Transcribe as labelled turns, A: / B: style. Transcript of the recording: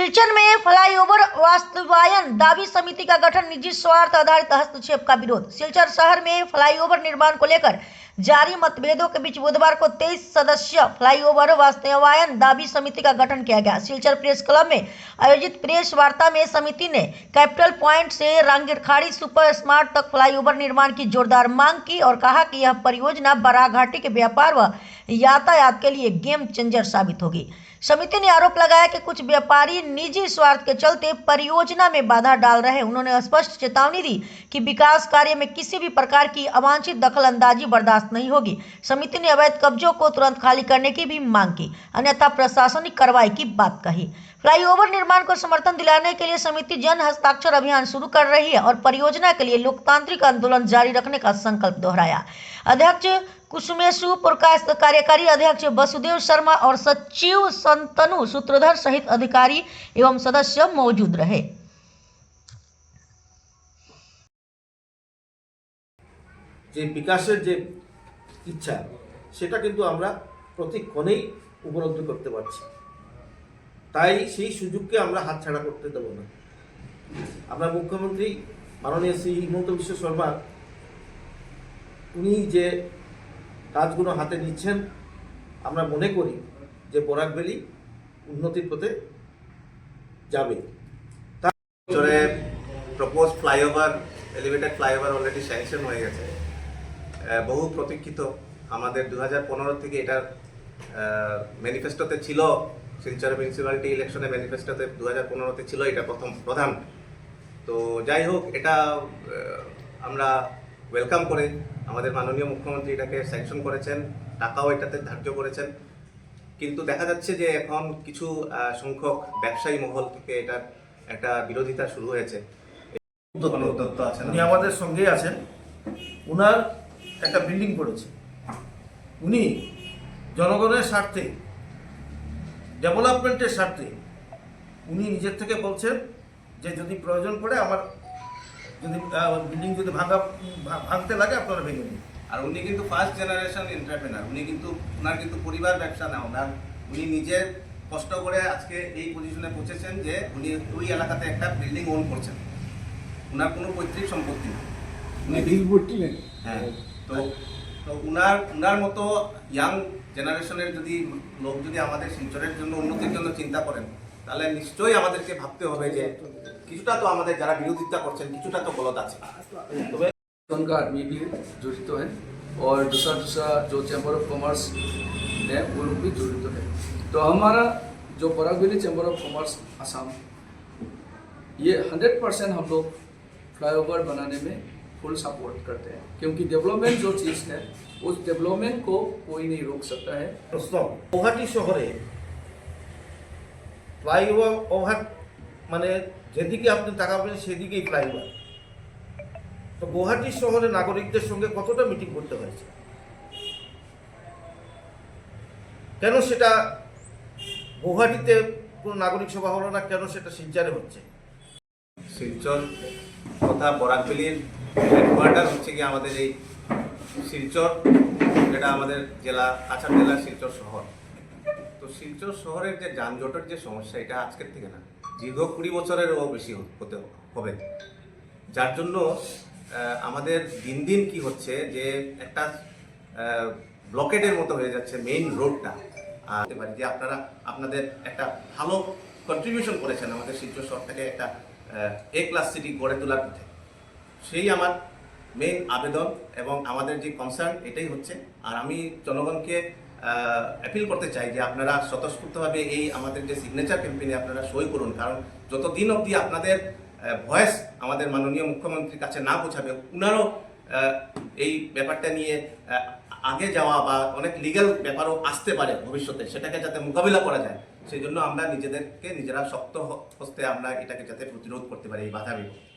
A: सिलचर में फ्लाईओवर वास्तवायन दावी समिति का गठन, निजी स्वार्थ आधारित हस्तक्षेप का विरोध। सिलचर शहर में फ्लाईओवर निर्माण को लेकर जारी मतभेदों के बीच बुधवार को 23 सदस्य फ्लाईओवर वास्तवायन दावी समिति का गठन किया गया। सिलचर प्रेस क्लब में आयोजित प्रेस वार्ता में समिति ने कैपिटल पॉइंट से रांगीरखाड़ी सुपर स्मार्ट तक फ्लाईओवर निर्माण की जोरदार मांग की और कहा कि यह परियोजना बराघाटी के व्यापार व यातायात के लिए गेम चेंजर साबित होगी। समिति ने आरोप लगाया कि कुछ व्यापारी निजी स्वार्थ के चलते परियोजना में बाधा डाल रहे हैं। उन्होंने स्पष्ट चेतावनी दी कि विकास कार्य में किसी भी प्रकार की अवांछित दखलंदाजी बर्दाश्त नहीं होगी। समिति ने अवैध कब्जों को तुरंत खाली करने की भी मांग की, अन्यथा प्रशासनिक कार्रवाई की बात कही। फ्लाईओवर निर्माण को समर्थन दिलाने के लिए समिति जन हस्ताक्षर अभियान शुरू कर रही है और परियोजना के लिए लोकतांत्रिक आंदोलन जारी रखने का संकल्प दोहराया। अध्यक्ष कुसुमेशुपुर का कार्यकारी अध्यक्ष वसुदेव शर्मा और सचिव संतनु सूत्रधर सहित अधिकारी एवं सदस्य मौजूद रहे।
B: যে বিকাশের যে ইচ্ছা সেটা কিন্তু আমরা প্রতিক্ষণেই উপলব্ধি করতে পারছি, তাই সেই সুযোগকে আমরা হাতছাড়া করতে দেব না। আমরা মুখ্যমন্ত্রী মাননীয় শ্রী হিমন্ত বিশ্ব শর্মা উনি যে কাজগুলো হাতে নিচ্ছেন, আমরা মনে করি যে বরাক ভ্যালি উন্নতির পথে যাবে।
C: জোরে propose flyover, elevated flyover already sanction হয়ে গেছে। বহু প্রতীক্ষিত, আমাদের 2015 থেকে এটার ম্যানিফেস্টোতে ছিল, শিলচর মিউনিসিপ্যালিটি ইলেকশনে ম্যানিফেস্টোতে 2015-তে ছিল এটা প্রধান। তো যাই হোক, এটা আমরা ওয়েলকাম করে আমাদের মাননীয় মুখ্যমন্ত্রী এটাকে স্যাংশন করেছেন, টাকাও এটাতে ধার্য করেছেন। কিন্তু দেখা যাচ্ছে যে এখন কিছু সংখ্যক ব্যবসায়ী মহল থেকে এটার একটা বিরোধিতা শুরু হয়েছে। দত্ত আছেন,
B: উনি আমাদের সঙ্গেই আছেন। উনার একটা বিল্ডিং করেছে, উনি জনগণের স্বার্থে, ডেভেলপমেন্টের স্বার্থে উনি নিজের থেকে বলছেন যে যদি প্রয়োজন পড়ে আমার যদি বিল্ডিং যদি ভাঙতে লাগে আপনারা ভেঙে নিন।
C: আর উনি কিন্তু ফার্স্ট জেনারেশন এন্টারপ্রেনার, উনি কিন্তু ওনার কিন্তু পরিবার ব্যবসা না, উনি নিজে কষ্ট করে আজকে এই পজিশনে পৌঁছেছেন যে উনি ওই এলাকাতে একটা বিল্ডিং ওন করছেন। ওনার কোনো পৈতৃক সম্পত্তি নেই, উনি বিলবোর্ডটি নেই। হ্যাঁ, তো উনার মতো ইয়াং জেনারেশনের যদি লোক যদি আমাদের শিলচরের জন্য উন্নতির জন্য চিন্তা করেন, তাহলে নিশ্চয়ই আমাদেরকে ভাবতে হবে যে কিছুটা তো আমাদের যারা বিরোধিতা করছেন কিছুটা তো গলত আছে। তবে
D: का आदमी भी जुड़ित है और दूसरा जो चैम्बर ऑफ कॉमर्स है वो लोग भी जुड़ित है। तो हमारा जो Barak valley chamber of commerce Assam, ये 100% हम लोग फ्लाईओवर बनाने में फुल सपोर्ट करते हैं, क्योंकि डेवलपमेंट जो चीज़ है उस डेवलपमेंट को कोई नहीं रोक सकता है।
B: गुवाहाटी शहरे फ्लाईओवर মানে যেদিকে আপনি তাকাবেন সেদিকেই ফ্লাইওভার। তো গুয়াহাটি শহরে নাগরিকদের সঙ্গে কতটা মিটিং করতে হয়েছে, কেন সেটা গুয়াহাটিতে কোনো নাগরিক সভা হলো না, কেন সেটা শিলচরে হচ্ছে?
C: শিলচর তথা বরাক ভ্যালির হেডকোয়ার্টার হচ্ছে কি আমাদের এই শিলচর, যেটা আমাদের জেলা, কাছাড় জেলা শিলচর শহর। তো শিলচর শহরের যে যানজটের যে সমস্যা, এটা আজকের থেকে না, দীর্ঘ 20 বছরেরও বেশি হতে হবে। যার জন্য আমাদের দিন দিন কি হচ্ছে যে একটা ব্লকেডের মতো হয়ে যাচ্ছে মেইন রোডটা। আর যে আপনারা আপনাদের একটা ভালো কন্ট্রিবিউশন করেছেন আমাদের শিলচর শহরটাকে একটা A ক্লাস সিটি গড়ে তোলার পথে, সেই আমার মেইন আবেদন এবং আমাদের যে কনসার্ন এটাই হচ্ছে। আর আমি জনগণকে অ্যাপিল করতে চাই যে আপনারা স্বতঃস্ফূর্তভাবে এই আমাদের যে সিগনেচার ক্যাম্পেইনে আপনারা সই করুন, কারণ যতদিন অবধি আপনাদের ভয়েস আমাদের মাননীয় মুখ্যমন্ত্রীর কাছে না পৌঁছাবে, উনারও এই ব্যাপারটা নিয়ে আগে যাওয়া বা অনেক লিগ্যাল ব্যাপারও আসতে পারে ভবিষ্যতে, সেটাকে যাতে মোকাবিলা করা যায়, সেই জন্য আমরা নিজেরা শক্ত হস্তে আমরা এটাকে যাতে প্রতিরোধ করতে পারি এই বাধা বিপত্তি।